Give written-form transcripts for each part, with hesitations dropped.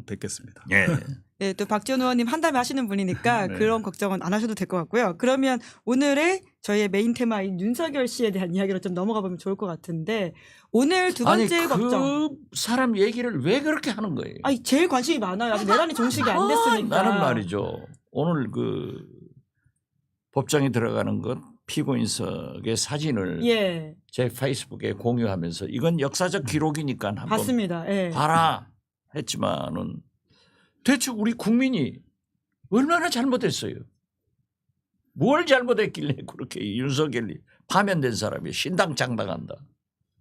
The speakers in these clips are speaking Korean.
뵙겠습니다. 예. 네, 또 박지원 의원님 한담회 하시는 분이니까 네. 그런 걱정은 안 하셔도 될 것 같고요. 그러면 오늘의 저희의 메인 테마인 윤석열 씨에 대한 이야기로 좀 넘어가 보면 좋을 것 같은데 오늘 두 번째 아니 걱정. 그 사람 얘기를 왜 그렇게 하는 거예요? 아니 제일 관심이 많아요. 아직 내란이 종식이 안 됐으니까. 나는 말이죠. 오늘 그 법정에 들어가는 것 피고인석의 사진을 예, 제 페이스북에 공유하면서 이건 역사적 기록이니까 한번 봤습니다. 예. 봐라 했지만은 대체 우리 국민이 얼마나 잘못했어요? 뭘 잘못했길래 그렇게 윤석열이 파면된 사람이 신당장당한다.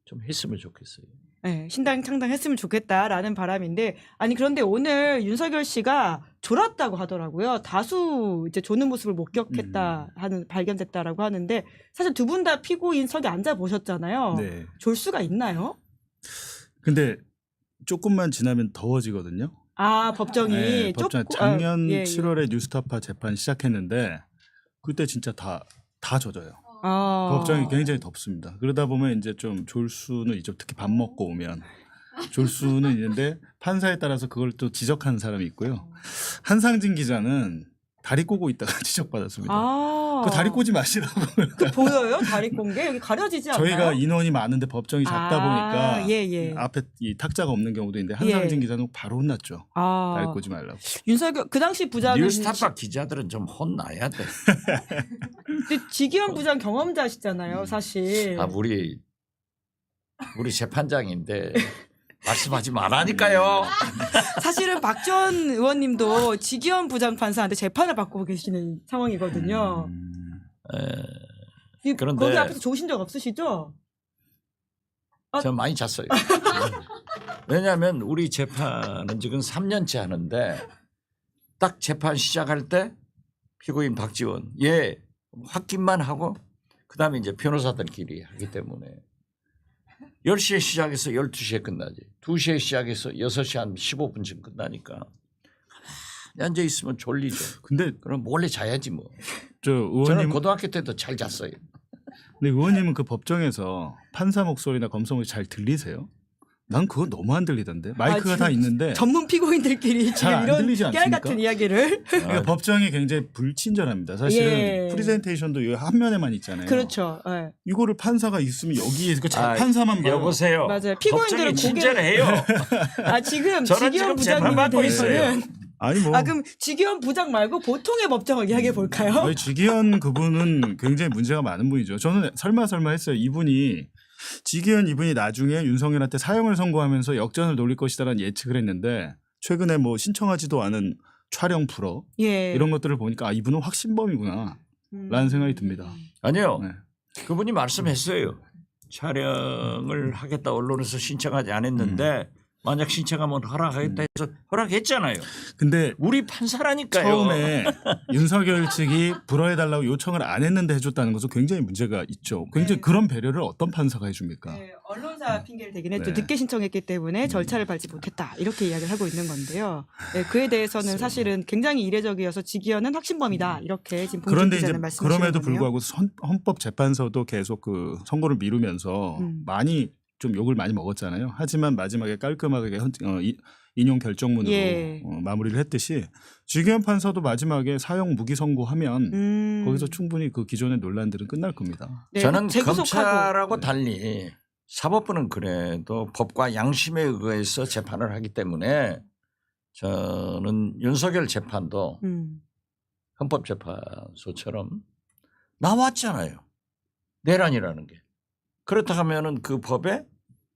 좀 했으면 좋겠어요. 네, 신당 창당했으면 좋겠다라는 바람인데 아니 그런데 오늘 윤석열 씨가 졸았다고 하더라고요. 다수 이제 조는 모습을 목격했다 하는 발견됐다라고 하는데 사실 두 분 다 피고인석에 앉아 보셨잖아요. 네. 졸 수가 있나요? 근데 조금만 지나면 더워지거든요. 아 법정이 네, 법정 작년 예, 예. 7월에 뉴스타파 재판 시작했는데 그때 진짜 다 젖어요. 아. 법정이 굉장히 덥습니다. 그러다 보면 이제 좀 졸 수는 있죠. 특히 밥 먹고 오면 졸 수는 있는데 판사에 따라서 그걸 또 지적하는 사람이 있고요. 한상진 기자는 다리 꼬고 있다가 지적받았습니다. 아. 그 다리 꼬지 마시라고. 그 보여요? 다리 꼰 게? 여기 가려지지 않나요? 저희가 인원이 많은데 법정이 작다 보니까 예, 예. 앞에 이 탁자가 없는 경우도 있는데 한상진 기자는 바로 혼났죠. 아. 다리 꼬지 말라고. 윤석열 그 당시 부장은 뉴스타파 기자들은 좀 혼나야 돼. 근데 지기현 부장 경험자시잖아요, 사실. 아 우리 재판장인데 말씀하지 말라니까요. 사실은 박지원 의원님도 지기현 부장판사한테 재판을 받고 계시는 상황이거든요. 그런데- 거기 앞에서 좋으신 적 없으시죠? 저 많이 잤어요. 왜냐하면 우리 재판은 지금 3년째 하는데 딱 재판 시작할 때 피고인 박지원 확김만 하고 그다음에 이제 변호사들끼리 하기 때문에 10시에 시작해서 12시에 끝나지. 2시에 시작해서 6시 한 15분쯤 끝나니까 가만히 앉아 있으면 졸리죠. 근데 그럼 몰래 자야지 뭐. 저 저는 의원님 고등학교 때도 잘 잤어요. 근데 의원님은 그 법정에서 판사 목소리나 검사 목소리 잘 들리세요? 난 그거 너무 안 들리던데. 마이크가 다 있는데 전문 피고인들끼리 잘 안 지금 이런 들리지 깨알 않습니까? 같은 이야기를. 그러니까 법정이 굉장히 불친절합니다. 사실은 예. 프리젠테이션도 이 한 면에만 있잖아요. 그렇죠. 예. 이거를 판사가 있으면 여기에 그 아, 판사만 봐요. 여보세요. 맞아요. 피고인들은 법정이 친절해요. 아 지금 저는 지기현 지금 재판 부장님에 받고 대해서는 아니 뭐 그럼 지기현 부장 말고 보통의 법정을 이야기해 볼까요? 아니, 지기현 그분은 굉장히 문제가 많은 분이죠. 저는 설마 했어요. 지기현 이분이 나중에 윤석열한테 사형을 선고하면서 역전을 노릴 것이다라는 예측을 했는데 최근에 뭐 신청하지도 않은 촬영 프로 예. 이런 것들을 보니까 이분은 확신범이구나 라는 생각이 듭니다. 아니요. 네. 그분이 말씀했어요. 촬영을 하겠다 언론에서 신청하지 않았는데 만약 신청하면 허락하겠다 해서 허락했잖아요. 근데 우리 판사라니까요. 처음에 윤석열 측이 불허해달라고 요청을 안 했는데 해줬다는 것은 굉장히 문제가 있죠. 굉장히 네. 그런 배려를 어떤 판사가 해줍니까? 네, 언론사 핑계를 대긴 했죠. 네. 늦게 신청했기 때문에 절차를 밟지 못했다. 이렇게 이야기를 하고 있는 건데요. 네, 그에 대해서는 사실은 굉장히 이례적이어서 지기현은 확신범이다. 이렇게 지금 봉준 그런데 이제 기자는 말씀하시는 그럼에도 거네요. 불구하고 헌법재판소도 계속 그 선고를 미루면서 많이 좀 욕을 많이 먹었잖아요. 하지만 마지막에 깔끔하게 인용 결정문으로 예. 마무리를 했듯이 지기현 판사도 마지막에 사형 무기 선고하면 거기서 충분히 그 기존의 논란들은 끝날 겁니다. 네, 저는 재구속하고. 검찰하고 달리 사법부는 그래도 법과 양심에 의거해서 재판을 하기 때문에 저는 윤석열 재판도 헌법재판소처럼 나왔잖아요. 내란이라는 게. 그렇다 하면은 그 법에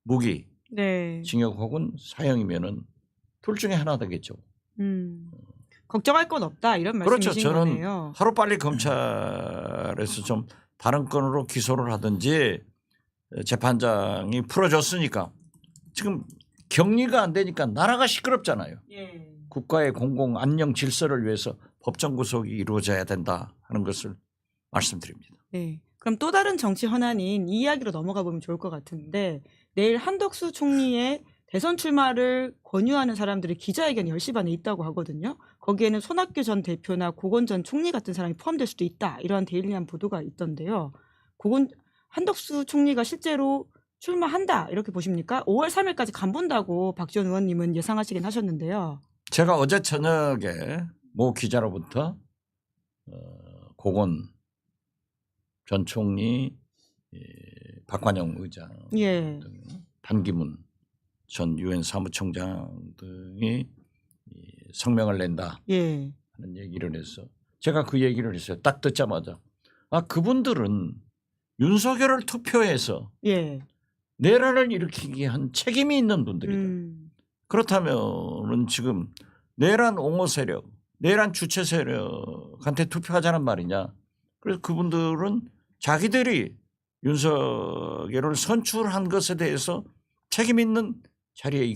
무기, 네. 징역 혹은 사형이면은 둘 중에 하나 되겠죠. 걱정할 건 없다. 이런 그렇죠. 말씀이신 저는 거네요. 하루빨리 검찰에서 좀 다른 건으로 기소를 하든지 재판장이 풀어줬으니까 지금 격리가 안 되니까 나라가 시끄럽잖아요. 예. 국가의 공공 안녕 질서를 위해서 법정 구속이 이루어져야 된다 하는 것을 말씀드립니다. 네. 그럼 또 다른 정치 현안인 이 이야기로 넘어가 보면 좋을 것 같은데 내일 한덕수 총리의 대선 출마를 권유하는 사람들이 기자회견 10시 반에 있다고 하거든요. 거기에는 손학규 전 대표나 고건 전 총리 같은 사람이 포함될 수도 있다. 이러한 데일리한 보도가 있던데요. 한덕수 총리가 실제로 출마한다 이렇게 보십니까? 5월 3일까지 간본다고 박지원 의원님은 예상하시긴 하셨는데요. 제가 어제 저녁에 모 기자로부터 고건 전 총리, 박관영 의장, 예. 등 반기문 전 유엔 사무총장 등이 성명을 낸다 예. 하는 얘기를 해서 제가 그 얘기를 했어요. 딱 듣자마자 그분들은 윤석열을 투표해서 예. 내란을 일으키게 한 책임이 있는 분들이다. 그렇다면은 지금 내란 옹호 세력, 내란 주체 세력한테 투표하자는 말이냐. 그래서 그분들은 자기들이 윤석열을 선출한 것에 대해서 책임 있는 자리에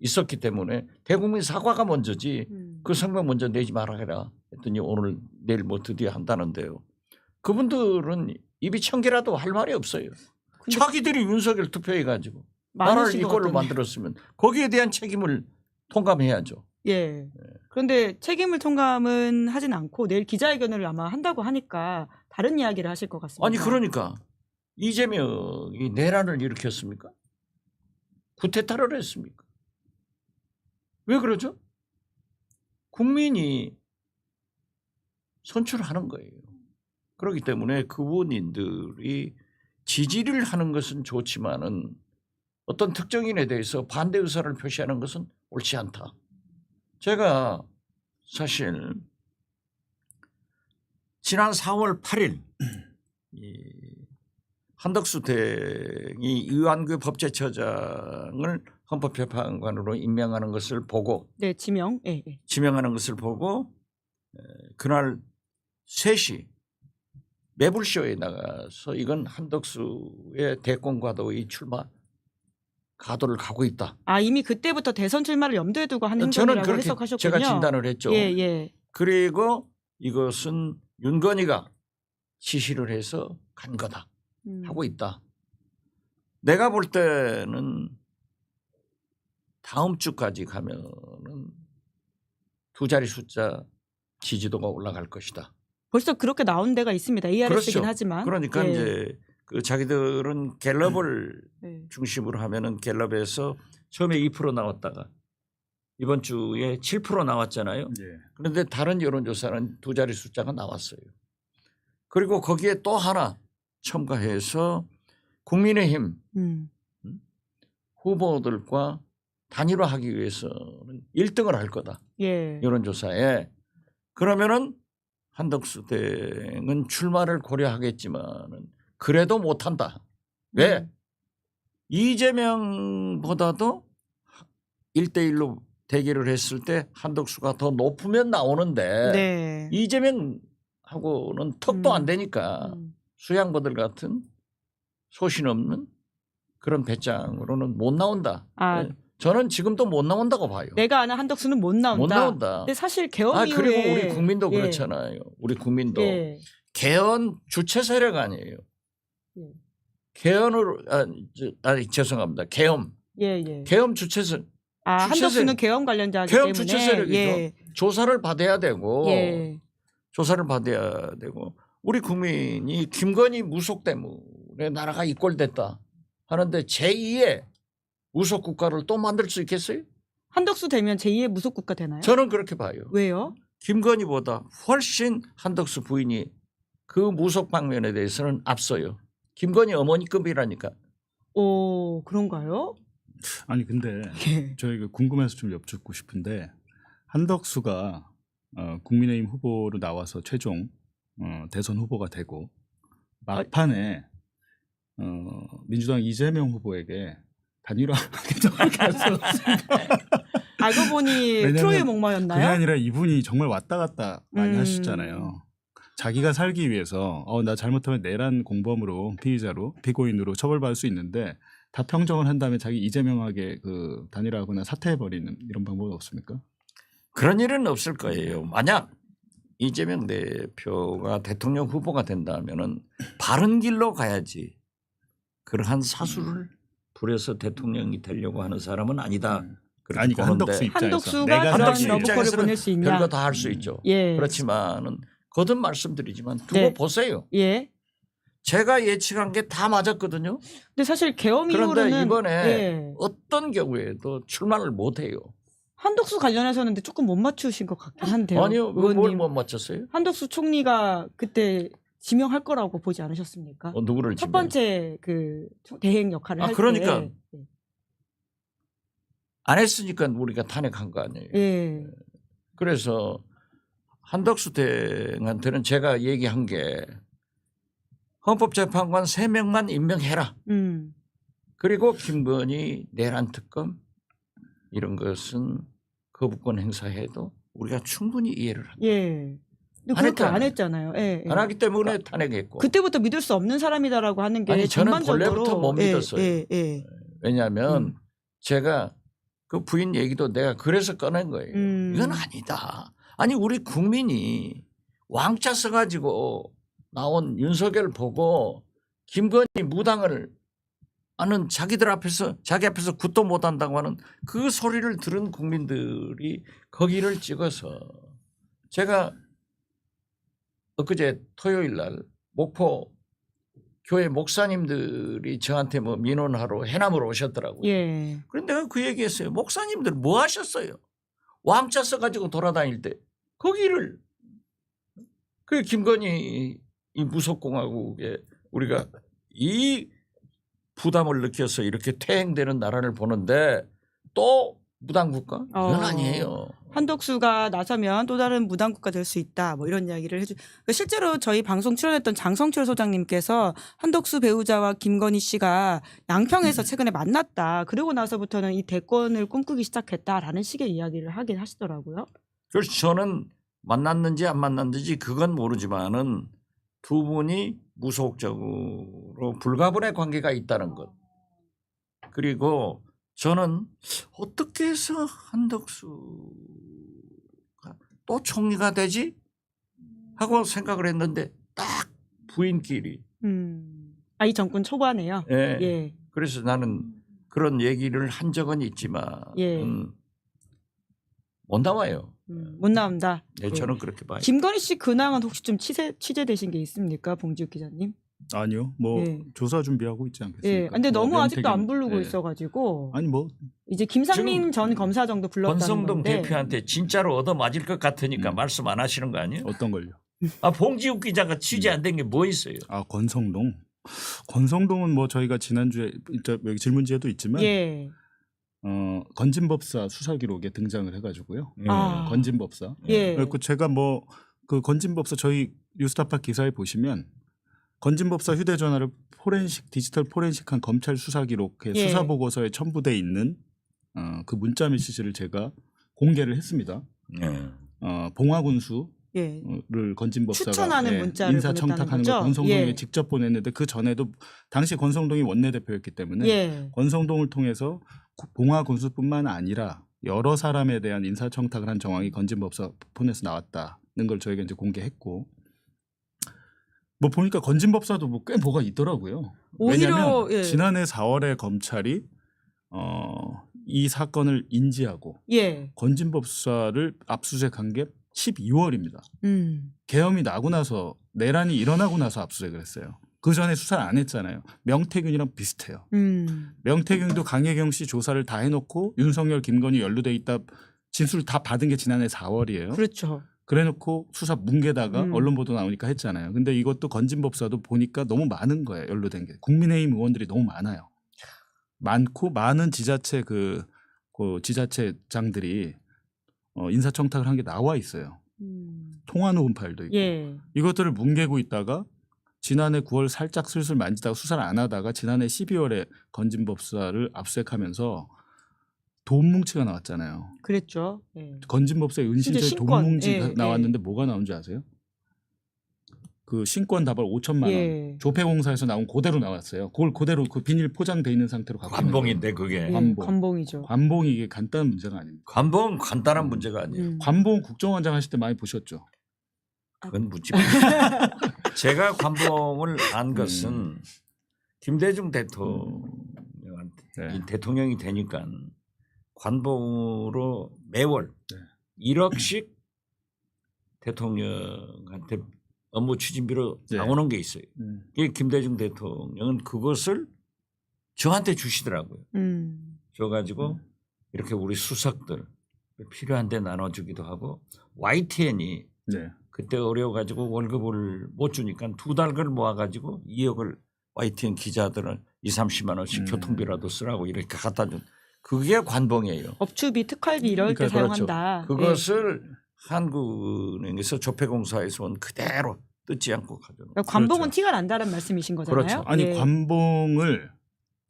있었기 때문에 대국민 사과가 먼저지 그 성명 먼저 내지 말아라 했더니 오늘 내일 뭐 드디어 한다는데요. 그분들은 입이 천 개라도 할 말이 없어요. 자기들이 윤석열 투표해가지고 나라를 이꼴로 만들었으면 거기에 대한 책임을 통감해야죠. 예. 그런데 책임을 통감은 하진 않고 내일 기자회견을 아마 한다고 하니까 다른 이야기를 하실 것 같습니다. 아니 그러니까 이재명이 내란을 일으켰습니까? 쿠데타를 했습니까? 왜 그러죠? 국민이 선출하는 거예요. 그렇기 때문에 그분들이 지지를 하는 것은 좋지만은 어떤 특정인에 대해서 반대 의사를 표시하는 것은 옳지 않다. 제가 사실 지난 4월 8일 한덕수 대행이 이완규 법제처장을 헌법재판관으로 임명하는 것을 보고 네, 지명하는 것을 보고 그날 3시 매불쇼에 나가서 이건 한덕수의 대권과도의 출마 가도를 가고 있다. 이미 그때부터 대선 출마를 염두에 두고 하는 저는 행동이라고 그렇게 해석하셨군요. 제가 진단을 했죠. 예. 그리고 이것은 윤건희가 지시를 해서 간 거다 하고 있다. 내가 볼 때는 다음 주까지 가면은 2자리 숫자 지지도가 올라갈 것이다. 벌써 그렇게 나온 데가 있습니다. ARS이긴 그렇죠. 하지만. 그러니까 이제 그 자기들은 갤럽을 네. 중심으로 하면은 갤럽에서 처음에 2% 나왔다가 이번 주에 7% 나왔잖아요. 예. 그런데 다른 여론조사는 2자리 숫자가 나왔어요. 그리고 거기에 또 하나 첨가해서 국민의힘 후보들과 단일화하기 위해서는 1등을 할 거다. 예. 여론조사에. 그러면은 한덕수 대행은 출마를 고려하겠지만은 그래도 못한다. 왜? 이재명보다도 1대1로 대결을 했을 때 한덕수가 더 높으면 나오는데 네. 이재명하고는 턱도 안 되니까 수양보들 같은 소신 없는 그런 배짱으로는 못 나온다. 저는 지금도 못 나온다고 봐요. 내가 아는 한덕수는 못 나온다. 못 나온다. 근데 사실 개헌 이후에 그리고 우리 국민도 그렇잖아요. 우리 국민도 개헌 주체 세력 아니에요. 개헌으로 죄송합니다. 계엄. 계엄 주체세. 한덕수는 계엄 관련자이기 계엄 때문에 주체 세력이죠. 조사를 받아야 되고 조사를 받아야 되고 우리 국민이 김건희 무속 때문에 나라가 이꼴됐다 하는데 제2의 무속 국가를 또 만들 수 있겠어요? 한덕수 되면 제2의 무속 국가 되나요? 저는 그렇게 봐요. 왜요? 김건희보다 훨씬 한덕수 부인이 그 무속 방면에 대해서는 앞서요. 김건희 어머니급이라니까. 오, 그런가요? 아니 근데 저희가 궁금해서 좀 여쭙고 싶은데 한덕수가 국민의힘 후보로 나와서 최종 대선 후보가 되고 막판에 민주당 이재명 후보에게 단일화하겠다고 했었습니다. 알고 보니 트로이의 목마였나요? 그게 아니라 이분이 정말 왔다 갔다 많이 하셨잖아요. 자기가 살기 위해서 나 잘못하면 내란 공범으로 피고인으로 처벌받을 수 있는데 다 평정을 한 다음에 자기 이재명에게 그 단일화하거나 사퇴해버리는 이런 방법은 없습니까? 그런 일은 없을 거예요. 만약 이재명 대표가 대통령 후보가 된다면은 바른 길로 가야지. 그러한 사수를 부려서 대통령이 되려고 하는 사람은 아니다. 아니 한덕수 입장에서 한덕수가 그런 러브콜을 보낼 수 있냐? 별거 다 할 수 있죠. 그렇지만은 거듭 말씀드리지만 두고 보세요. 제가 예측한 게 다 맞았거든요. 근데 사실 계엄 그런데 이후로는 이번에 예. 어떤 경우에도 출마를 못 해요. 한덕수 관련해서는 근데 조금 못 맞추신 것 같긴 한데요. 아니요. 뭘 의원님. 못 맞췄어요? 한덕수 총리가 그때 지명할 거라고 보지 않으셨습니까? 누구를 첫 지명? 번째 그 대행 역할을 할 그러니까 때. 안 했으니까 우리가 탄핵한 거 아니에요. 예. 그래서 한덕수 대행한테는 제가 얘기한 게 헌법재판관 3명만 임명해라. 그리고 김건희 내란 특검 이런 것은 거부권 행사해도 우리가 충분히 이해를 합니다. 예. 근데 안 그렇게 안 했잖아요. 했잖아요. 예, 예. 안 하기 때문에 탄핵했고. 그때부터 믿을 수 없는 사람이다라고 하는 게 아니, 저는 전반적으로 본래부터 못 믿었어요. 예, 예. 왜냐하면 제가 그 부인 얘기도 내가 그래서 꺼낸 거예요. 이건 아니다. 아니 우리 국민이 왕자 써가지고 나온 윤석열 보고 김건희 무당을 하는 자기들 앞에서 자기 앞에서 굿도 못한다고 하는 그 소리를 들은 국민들이 거기를 찍어서 제가 엊그제 토요일 날 목포 교회 목사님들이 저한테 뭐 민원하러 해남으로 오셨더라고요. 예. 그런데 내가 그 얘기했어요. 목사님들 뭐 하셨어요? 왕자 써가지고 돌아다닐 때 거기를 그 김건희 이 무속공화국에 우리가 이 부담을 느껴서 이렇게 퇴행되는 나라를 보는데 또 무당국가? 이건 아니에요. 한덕수가 나서면 또 다른 무당국가 될 수 있다. 뭐 이런 이야기를 해주. 실제로 저희 방송 출연했던 장성철 소장님께서 한덕수 배우자와 김건희 씨가 양평에서 최근에 만났다. 그러고 나서부터는 이 대권을 꿈꾸기 시작했다라는 식의 이야기를 하긴 하시더라고요. 그래서 저는 만났는지 안 만났는지 그건 모르지만은 두 분이 무속적으로 불가분의 관계가 있다는 것. 그리고 저는 어떻게 해서 한덕수가 또 총리가 되지? 하고 생각을 했는데 딱 부인끼리. 이 정권 초반에요. 예. 예. 그래서 나는 그런 얘기를 한 적은 있지만 예. 못 나와요. 못 나온다. 네, 저는 그렇게 봐요. 김건희 씨 근황은 혹시 좀 취재되신 게 있습니까, 봉지욱 기자님? 아니요, 뭐 예. 조사 준비하고 있지 않겠습니까? 예. 근데 뭐 너무 아직도 안 명태균, 부르고 예. 있어가지고 아니 뭐 이제 김상민 전 검사 정도 불렀다는 권성동 건데. 대표한테 진짜로 얻어 맞을 것 같으니까 말씀 안 하시는 거 아니에요? 어떤 걸요? 봉지욱 기자가 취재 안 된 게 뭐 있어요? 권성동은 뭐 저희가 지난주에 여기 질문지에도 있지만 예. 건진법사 수사 기록에 등장을 해가지고요. 아. 건진법사. 예. 그리고 제가 뭐 그 건진법사 저희 뉴스타파 기사에 보시면 건진법사 휴대전화를 디지털 포렌식한 검찰 수사 기록의 예. 수사 보고서에 첨부돼 있는 그 문자 메시지를 제가 공개를 했습니다. 봉화군수 예. 를 건진법사가 추천하는 문자를 인사청탁하는 보냈다는 걸 거죠? 권성동에게 예. 직접 보냈는데 그 전에도 당시 권성동이 원내대표였기 때문에 예. 권성동을 통해서 봉화군수뿐만 아니라 여러 사람에 대한 인사청탁을 한 정황이 건진법사 폰에서 나왔다는 걸 저희가 이제 공개했고 뭐 보니까 건진법사도 뭐 꽤 뭐가 있더라고요. 오히려 왜냐하면 예. 지난해 4월에 검찰이 이 사건을 인지하고 예. 건진법사를 압수수색한 게 12월입니다. 계엄이 나고 나서 내란이 일어나고 나서 압수수색을 했어요. 그 전에 수사를 안 했잖아요. 명태균이랑 비슷해요. 명태균도 강혜경 씨 조사를 다 해놓고 윤석열, 김건희 연루돼 있다 진술을 다 받은 게 지난해 4월이에요. 그렇죠. 그래놓고 수사 뭉개다가 언론 보도 나오니까 했잖아요. 근데 이것도 건진법사도 보니까 너무 많은 거예요. 연루된 게. 국민의힘 의원들이 너무 많아요. 많고 많은 지자체 그 지자체장들이 인사청탁을 한 게 나와 있어요. 통화 녹음 파일도 있고. 예. 이것들을 뭉개고 있다가 지난해 9월 살짝 슬슬 만지다가 수사를 안 하다가 지난해 12월에 건진법사를 압수수색하면서 돈 뭉치가 나왔잖아요. 그랬죠. 예. 건진법사의 은신처에 돈 신권. 뭉치가 예, 나왔는데 뭐가 나온 줄 아세요? 그 신권 다발 5천만 원 예. 조폐공사에서 나온 그대로 나왔어요. 그걸 그대로 그 비닐 포장돼 있는 상태로 갖고 있는 관봉인데 거예요. 그게. 예. 관봉. 관봉이죠. 관봉이 이게 간단한 문제가 아닙니다. 관봉 간단한 문제가 아니에요. 관봉 국정원장 하실 때 많이 보셨죠? 그건 묻지 마. 제가 관봉을 안 것은 김대중 대통령한테 네. 대통령이 되니까 관봉으로 매월 네. 1억씩 대통령한테 업무 추진비로 네. 나오는 게 있어요. 이게 김대중 대통령은 그것을 저한테 주시더라고요. 줘가지고 이렇게 우리 수석들 필요한 데 나눠주기도 하고 YTN이 네. 그때 어려워가지고 월급을 못 주니까 2달 모아가지고 2억을 YTN 기자들은 2~30만 원씩 교통비라도 쓰라고 이렇게 갖다 준 그게 관봉이에요. 업추비, 특활비 이럴 때 그러니까 그렇죠. 사용한다. 그것을 한국은행에서 조폐공사에서 온 그대로 뜯지 않고 가져온. 그러니까 관봉은 그렇죠. 티가 난다는 말씀이신 거잖아요. 그렇죠. 아니 예. 관봉을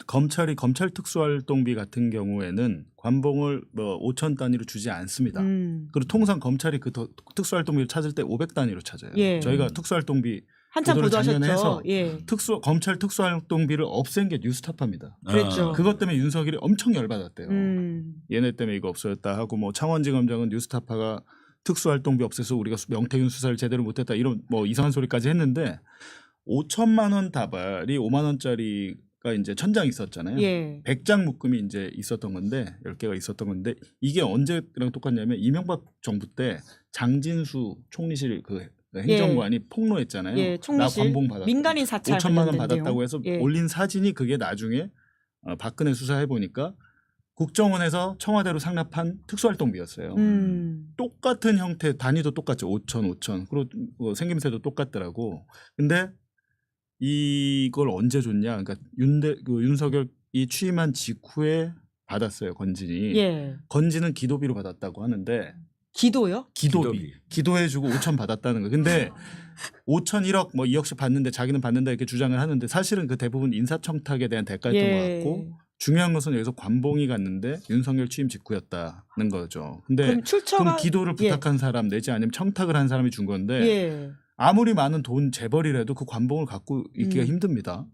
검찰이 검찰 특수활동비 같은 경우에는 관봉을 뭐 5천 단위로 주지 않습니다. 그리고 통상 검찰이 그 특수활동비를 찾을 때 500 단위로 찾아요. 예. 저희가 특수활동비 한참 보도를 작년에 보도하셨죠. 해서 예. 검찰 특수활동비를 없앤 게 뉴스타파입니다. 그랬죠. 그것 때문에 윤석열이 엄청 열받았대요. 음. 얘네 때문에 이거 없어졌다 하고 뭐 창원지검장은 뉴스타파가 특수활동비 없애서 우리가 명태균 수사를 제대로 못했다 이런 뭐 이상한 소리까지 했는데 5천만 원 다발이 5만 원짜리가 이제 1000장 있었잖아요. 예. 100장 묶음이 이제 있었던 건데 10개가 있었던 건데 이게 언제랑 똑같냐면 이명박 정부 때 장진수 총리실 그 행정관이 폭로했잖아요. 예. 나 총리실 관봉 받았다. 민간인 사찰 5천만 원 관련된 받았다고 내용. 해서 예. 올린 사진이 그게 나중에 박근혜 수사해 보니까 국정원에서 청와대로 상납한 특수활동비였어요. 똑같은 형태 단위도 똑같죠. 5천 그리고 생김새도 똑같더라고. 근데 이걸 언제 줬냐? 그러니까 윤석열이 취임한 직후에 받았어요. 건진이. 예. 건진은 기도비로 받았다고 하는데 기도요? 기도해주고 5천 받았다는 거. 근데 5천 1억 뭐 2억씩 받는데 자기는 받는다 이렇게 주장을 하는데 사실은 그 대부분 인사청탁에 대한 대가였던 것 같고 중요한 것은 여기서 관봉이 갔는데 윤석열 취임 직후였다는 거죠. 근데 그럼 출처가 그럼 기도를 부탁한 사람 내지 아니면 청탁을 한 사람이 준 건데 예. 아무리 많은 돈 재벌이라도 그 관봉을 갖고 있기가 힘듭니다.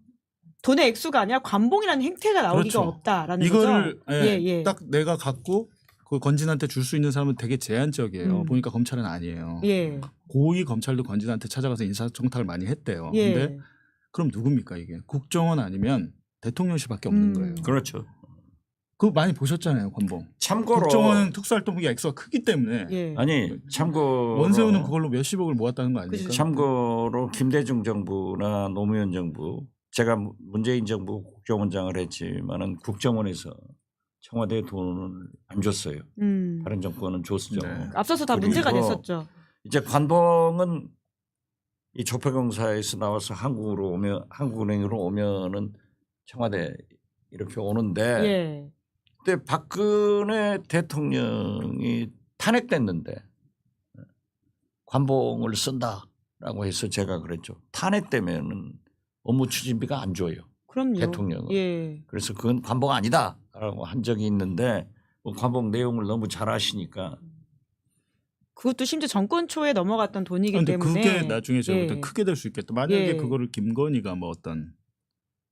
돈의 액수가 아니라 관봉이라는 행태가 나오기가 그렇죠. 없다라는 이거를 거죠. 예. 딱 내가 갖고 그 건진한테 줄 수 있는 사람은 되게 제한적이에요. 음. 보니까 검찰은 아니에요. 예. 고위 검찰도 건진한테 찾아가서 인사청탁을 많이 했대요. 예. 근데 그럼 누굽니까 이게? 국정원 아니면 대통령실밖에 없는 거예요. 그렇죠. 그거 많이 보셨잖아요, 관봉. 참고로 국정원은 특수활동비 액수가 크기 때문에 예. 아니 참고로 원세훈은 그걸로 몇십억을 모았다는 거 아닙니까? 그죠. 참고로 김대중 정부나 노무현 정부 제가 문재인 정부 국정원장을 했지만은 국정원에서 청와대에 돈을 안 줬어요. 다른 정권은 줬죠. 네. 앞서서 다 그리고 문제가 됐었죠. 이제 관봉은 이 조폐공사에서 나와서 한국은행으로 오면은 청와대 이렇게 오는데 예. 그때 박근혜 대통령이 탄핵됐는데 관봉을 쓴다라고 해서 제가 그랬죠. 탄핵되면은 업무 추진비가 안 줘요. 그럼요. 대통령은. 예. 그래서 그건 관봉 아니다라고 한 적이 있는데 뭐 관봉 내용을 너무 잘 아시니까 그것도 심지어 정권 초에 넘어갔던 돈이기 그런데 때문에 그게 나중에 제가 예. 볼때 크게 될 수 있겠다. 만약에 예. 그거를 김건희가 뭐 어떤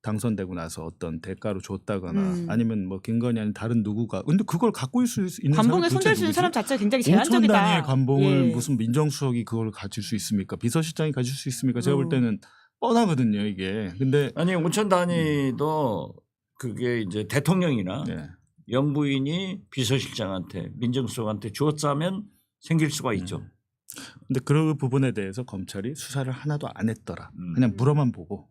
당선되고 나서 어떤 대가로 줬다거나 아니면 뭐 김건희 아닌 다른 누구가 근데 그걸 갖고 있을 수 있는 관봉에 사람이 손댈 수 있는 사람 자체가 굉장히 제한적이다. 5천 단위의 관봉을 예. 무슨 민정수석이 그걸 가질 수 있습니까? 비서실장이 가질 수 있습니까? 제가 볼 때는 뻔하거든요, 이게. 근데 아니 5천 단위도 그게 이제 대통령이나 네. 영부인이 비서실장한테 민정수석한테 주었다면 생길 수가 있죠. 근데 그 부분에 대해서 검찰이 수사를 하나도 안 했더라. 음. 그냥 물어만 보고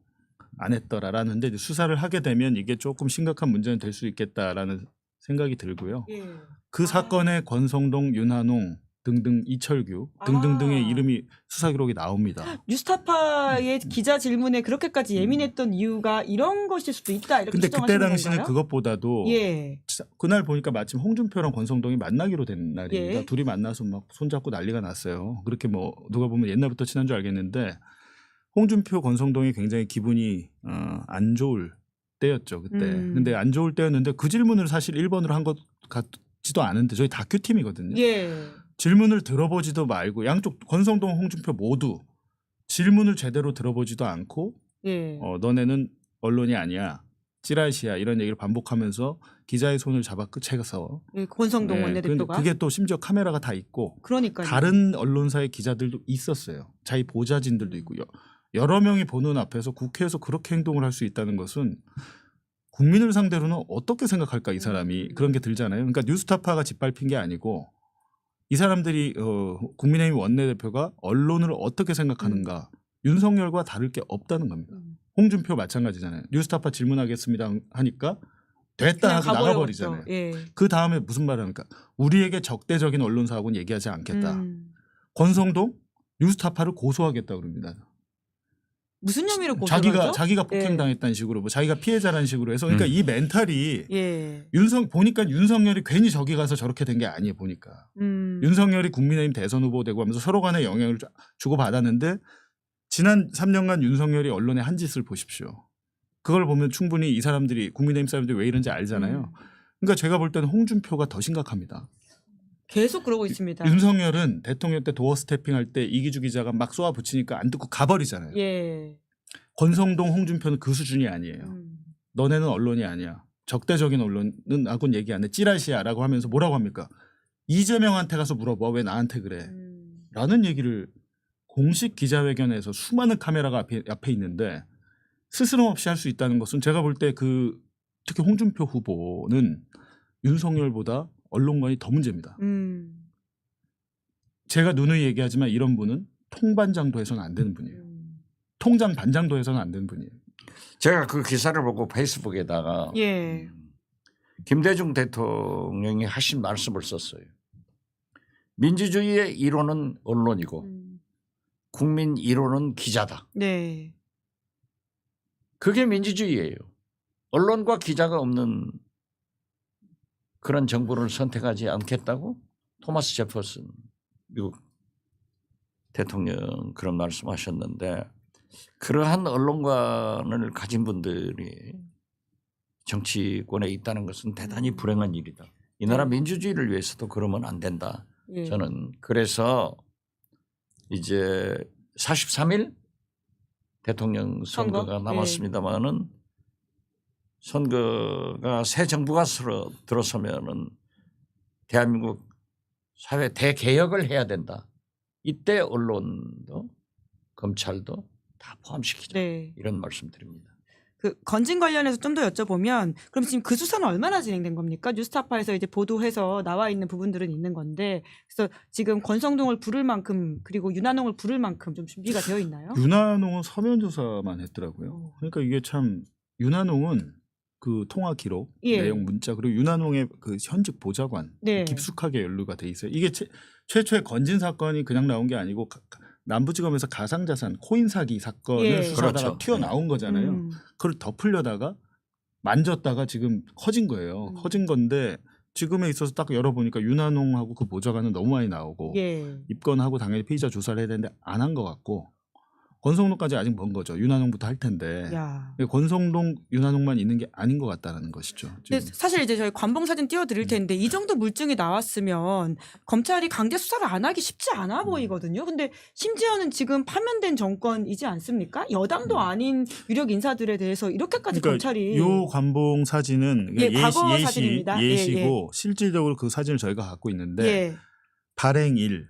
안 했더라라는데 이제 수사를 하게 되면 이게 조금 심각한 문제는 될 수 있겠다라는 생각이 들고요. 예. 그 사건에 권성동, 윤한홍 등등 이철규 등등등의 아. 이름이 수사 기록이 나옵니다. 뉴스타파의 기자 질문에 그렇게까지 예민했던 이유가 이런 것일 수도 있다. 이렇게 근데 그때 추정하시는 당시는 건가요? 그것보다도 예. 그날 보니까 마침 홍준표랑 권성동이 만나기로 된 날입니다. 예. 둘이 만나서 막 손잡고 난리가 났어요. 그렇게 뭐 누가 보면 옛날부터 친한 줄 알겠는데 홍준표, 권성동이 굉장히 기분이 안 좋을 때였죠. 그때. 근데 안 좋을 때였는데 그 질문을 사실 1번으로 한 것 같지도 않은데 저희 다큐팀이거든요. 예. 질문을 들어보지도 말고 양쪽 권성동, 홍준표 모두 질문을 제대로 들어보지도 않고 예. 너네는 언론이 아니야. 찌라시야 이런 얘기를 반복하면서 기자의 손을 잡아 끝에서 예, 권성동 원내대표가 그게 또 심지어 카메라가 다 있고 그러니까요. 다른 언론사의 기자들도 있었어요. 자기 보좌진들도 있고요. 여러 명이 보는 앞에서 국회에서 그렇게 행동을 할 수 있다는 것은 국민을 상대로는 어떻게 생각할까 이 사람이 그런 게 들잖아요. 그러니까 뉴스타파가 짓밟힌 게 아니고 이 사람들이 국민의힘 원내대표가 언론을 어떻게 생각하는가 윤석열과 다를 게 없다는 겁니다. 홍준표 마찬가지잖아요. 뉴스타파 질문하겠습니다 하니까 됐다 하고 나가버리잖아요. 예. 그 다음에 무슨 말을 합니까? 우리에게 적대적인 언론사하고는 얘기하지 않겠다. 권성동 뉴스타파를 고소하겠다 그럽니다. 무슨 혐의로 고소하죠? 자기가 폭행당했다는 식으로 뭐 자기가 피해자라는 식으로 해서 그러니까 이 멘탈이 보니까 윤석열이 괜히 저기 가서 저렇게 된 게 아니에요. 보니까 윤석열이 국민의힘 대선 후보 되고 하면서 서로 간에 영향을 주고 받았는데 지난 3년간 윤석열이 언론의 한 짓을 보십시오. 그걸 보면 충분히 이 사람들이 국민의힘 사람들이 왜 이런지 알잖아요. 그러니까 제가 볼 때는 홍준표가 더 심각합니다. 계속 그러고 있습니다. 윤석열은 대통령 때 도어 스태핑할 때 이기주 기자가 막 쏘아 붙이니까 안 듣고 가버리잖아요. 예. 권성동, 홍준표는 그 수준이 아니에요. 너네는 언론이 아니야. 적대적인 언론은 하고는 얘기 안 해. 찌라시야라고 하면서 뭐라고 합니까? 이재명한테 가서 물어봐. 왜 나한테 그래? 라는 얘기를 공식 기자회견에서 수많은 카메라가 앞에 있는데 스스럼 없이 할 수 있다는 것은 제가 볼 때 특히 홍준표 후보는 윤석열보다 언론관이 더 문제입니다. 제가 누누이 얘기하지만 이런 분은 통반장도 해서는 안 되는 분이에요. 통장 반장도 해서는 안 되는 분이에요. 제가 그 기사를 보고 페이스북에다가 김대중 대통령이 하신 말씀을 썼어요. 민주주의의 이론은 언론이고 국민 이론은 기자다. 네. 그게 민주주의예요. 언론과 기자가 없는 그런 정부를 선택하지 않겠다고 토마스 제퍼슨 미국 대통령 그런 말씀하셨는데 그러한 언론관을 가진 분들이 정치권에 있다는 것은 대단히 불행한 일이다. 이 나라 민주주의를 위해서도 그러면 안 된다. 저는 그래서 이제 43일 대통령 선거가 남았습니다마는 선거가 새 정부가 들어서면은 대한민국 사회 대개혁을 해야 된다. 이때 언론도 검찰도 다 포함시키자. 이런 말씀드립니다. 그 건진 관련해서 좀 더 여쭤보면 그럼 지금 그 수사는 얼마나 진행된 겁니까? 뉴스타파에서 이제 보도해서 나와 있는 부분들은 있는 건데 그래서 지금 권성동을 부를 만큼 그리고 윤한홍을 부를 만큼 좀 준비가 되어 있나요? 윤한홍은 서면 조사만 했더라고요. 그러니까 이게 참 윤한홍은 그 통화 기록, 내용 문자 그리고 윤한홍의 그 현직 보좌관 깊숙하게 연루가 돼 있어요. 이게 최초의 건진 사건이 그냥 나온 게 아니고 남부지검에서 가상자산 코인 사기 사건을 수사하다가 튀어나온 거잖아요. 그걸 덮으려다가 만졌다가 지금 커진 거예요. 커진 건데 지금에 있어서 딱 열어보니까 윤한홍하고 그 보좌관은 너무 많이 나오고 입건하고 당연히 피의자 조사를 해야 되는데 안 한 것 같고 권성동까지 아직 먼 거죠. 윤한홍부터 할 텐데 권성동, 윤한홍만 있는 게 아닌 것 같다는 것이죠. 근데 사실 이제 저희 관봉 사진 띄워드릴 텐데 이 정도 물증이 나왔으면 검찰이 강제 수사를 안 하기 쉽지 않아 보이거든요. 근데 심지어는 지금 파면된 정권이지 않습니까? 여당도 아닌 유력 인사들에 대해서 이렇게까지 검찰이 요 관봉 사진은 과거 사진입니다. 예시고 실질적으로 그 사진을 저희가 갖고 있는데 발행일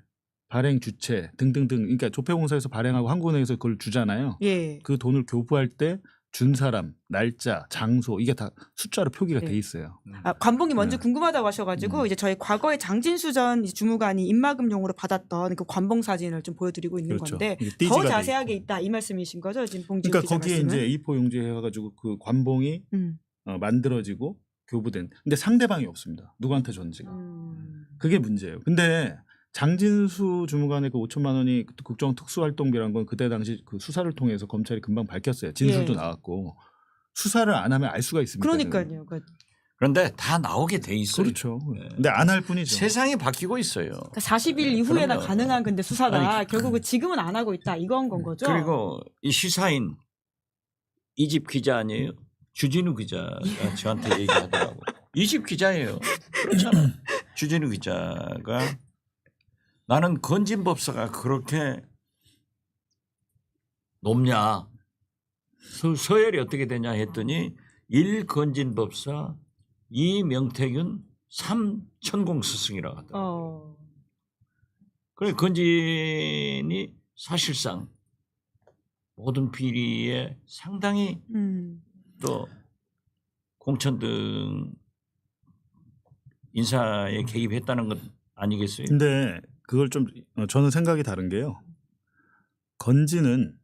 발행 주체 등등등 그러니까 조폐공사에서 발행하고 한국은행에서 그걸 주잖아요. 그 돈을 교부할 때 준 사람, 날짜, 장소 이게 다 숫자로 표기가 돼 있어요. 관봉이 먼저 궁금하다고 하셔가지고 이제 저희 과거에 장진수 전 주무관이 입막음용으로 받았던 그 관봉 사진을 좀 보여드리고 있는 건데 더 자세하게 있다 이 말씀이신 거죠? 지금 봉지욱 그러니까 기자 거기에 말씀은? 이제 A4 용지에 해가지고 그 관봉이 만들어지고 교부된. 근데 상대방이 없습니다. 누구한테 줬는지가. 그게 문제예요. 근데 장진수 주무관의 그 5천만 원이 국정 특수활동비란 건 그때 당시 그 수사를 통해서 검찰이 금방 밝혔어요. 진술도 나왔고 수사를 안 하면 알 수가 있습니다. 그러니까요. 그런데 다 나오게 돼 있어요. 그렇죠. 근데 안 할 뿐이죠. 세상이 바뀌고 있어요. 그러니까 40일 이후에나 그럼요. 가능한 근데 수사가 결국은 지금은 안 하고 있다 이건 건 거죠. 그리고 이 시사인 이 집 기자 아니에요? 주진우 기자가 저한테 얘기하더라고. 이 집 기자예요. 그렇잖아. 주진우 기자가 나는 건진법사가 그렇게 높냐 서열이 어떻게 되냐 했더니 1 건진법사 2 명태균 3 천공 스승이라고 하더라고요. 그래 건진이 사실상 모든 비리에 상당히 또 공천 등 인사에 개입했다는 것 아니겠어요? 근데 그걸 좀 저는 생각이 다른 게요. 건지는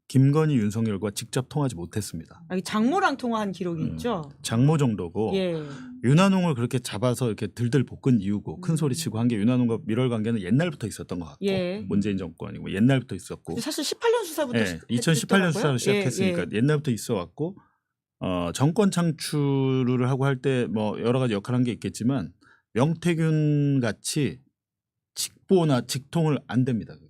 김건희 윤석열과 직접 통하지 못했습니다. 아, 장모랑 통화한 기록이 있죠. 장모 정도고 예. 윤한홍을 그렇게 잡아서 이렇게 들들 볶은 이유고 큰 소리 치고 한 게 윤한홍과 밀월 관계는 옛날부터 있었던 것 같고 예. 문재인 정권이 뭐 옛날부터 있었고 사실 18년 수사부터 예, 2018년 수사로 시작했으니까 옛날부터 있어 왔고 정권 창출을 하고 할 때 뭐 여러 가지 역할을 한 게 있겠지만 명태균 같이 직보나 직통을 안 됩니다. 그게.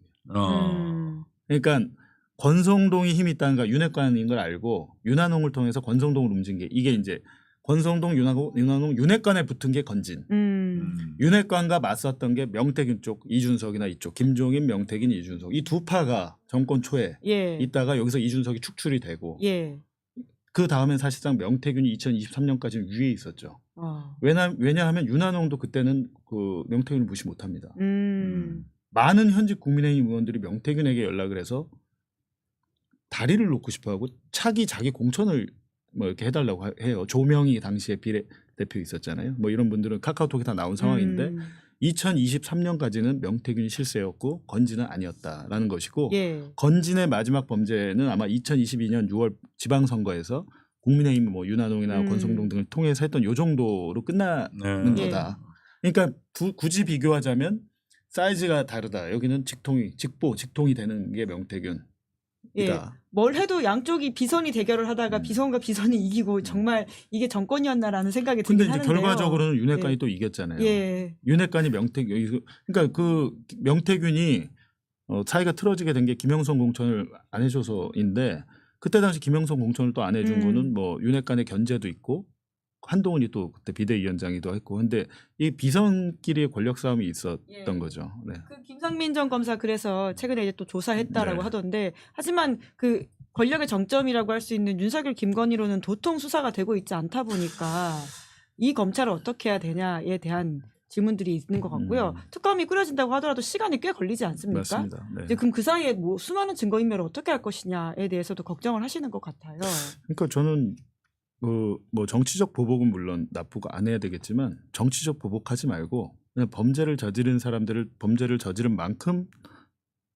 그러니까 권성동이 힘이 있다는 거 윤핵관인 걸 알고 윤한홍을 통해서 권성동을 움직인 게 이게 이제 권성동 윤한홍 윤핵관에 붙은 게 건진. 윤핵관과 맞섰던 게 명태균 쪽 이준석이나 이쪽 김종인 명태균 이준석 이 두 파가 정권 초에 예. 있다가 여기서 이준석이 축출이 되고 예. 그 다음엔 사실상 명태균이 2023년까지는 위에 있었죠. 왜냐하면 윤한홍도 그때는 그 명태균을 무시 못합니다. 많은 현직 국민의힘 의원들이 명태균에게 연락을 해서 다리를 놓고 싶어하고 차기 자기 공천을 뭐 이렇게 해달라고 해요. 조명희 당시에 비례대표 있었잖아요. 뭐 이런 분들은 카카오톡에 다 나온 상황인데 2023년까지는 명태균이 실세였고 건진은 아니었다라는 것이고 예. 건진의 마지막 범죄는 아마 2022년 6월 지방선거에서 국민의힘 뭐 윤한홍이나 권성동 등을 통해서 했던 요 정도로 끝나는 거다. 그러니까 굳이 비교하자면 사이즈가 다르다. 여기는 직통이 되는 게 명태균. 예. 뭘 해도 양쪽이 비선이 대결을 하다가 비선과 비선이 이기고 정말 이게 정권이었나라는 생각이 들긴 근데 이제 하는데요. 결과적으로는 윤핵관이 예. 또 이겼잖아요. 예. 윤핵관이 그러니까 그 명태균이 사이가 틀어지게 된 게 김영선 공천을 안 해줘서인데 그때 당시 김영선 공천을 또 안 해준 거는 뭐 윤핵관의 견제도 있고 한동훈이 또 그때 비대위원장이기도 했고 근데 이 비선끼리의 권력 싸움이 있었던 거죠. 네. 그 김상민 전 검사 그래서 최근에 이제 또 조사했다라고 네. 하던데 하지만 그 권력의 정점이라고 할 수 있는 윤석열 김건희로는 도통 수사가 되고 있지 않다 보니까 이 검찰을 어떻게 해야 되냐에 대한 질문들이 있는 것 같고요. 특검이 꾸려진다고 하더라도 시간이 꽤 걸리지 않습니까? 맞습니다. 네. 이제 그럼 그 사이에 뭐 수많은 증거인멸을 어떻게 할 것이냐에 대해서도 걱정을 하시는 것 같아요. 그러니까 저는 뭐 정치적 보복은 물론 나쁘고 안 해야 되겠지만 정치적 보복하지 말고 그냥 범죄를 저지른 사람들을 범죄를 저지른 만큼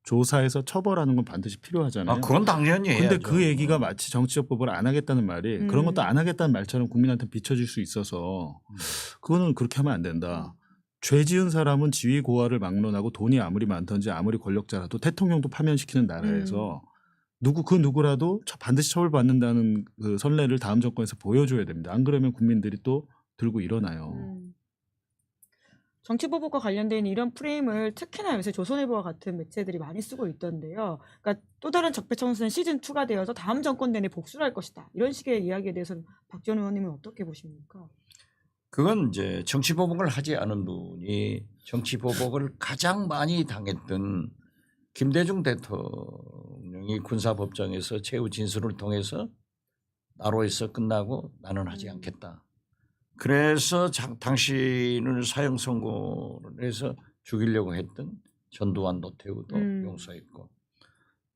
조사해서 처벌하는 건 반드시 필요하잖아요. 그건 당연히 해야죠. 근데 그 얘기가 마치 정치적 보복을 안 하겠다는 말이 그런 것도 안 하겠다는 말처럼 국민한테 비춰질 수 있어서 그거는 그렇게 하면 안 된다. 죄 지은 사람은 지위 고하를 막론하고 돈이 아무리 많든지 아무리 권력자라도 대통령도 파면시키는 나라에서 그 누구라도 반드시 처벌받는다는 그 선례를 다음 정권에서 보여줘야 됩니다. 안 그러면 국민들이 또 들고 일어나요. 정치보복과 관련된 이런 프레임을 특히나 요새 조선일보와 같은 매체들이 많이 쓰고 있던데요. 그러니까 또 다른 적폐청산 시즌2가 되어서 다음 정권 내내 복수를 할 것이다. 이런 식의 이야기에 대해서는 박지원 의원님은 어떻게 보십니까? 그건 이제 정치보복을 하지 않은 분이 정치보복을 가장 많이 당했던 김대중 대통령이 군사법정에서 최후 진술을 통해서 나로에서 끝나고 나는 하지 않겠다. 그래서 당신을 사형 선고를 해서 죽이려고 했던 전두환 노태우도 용서했고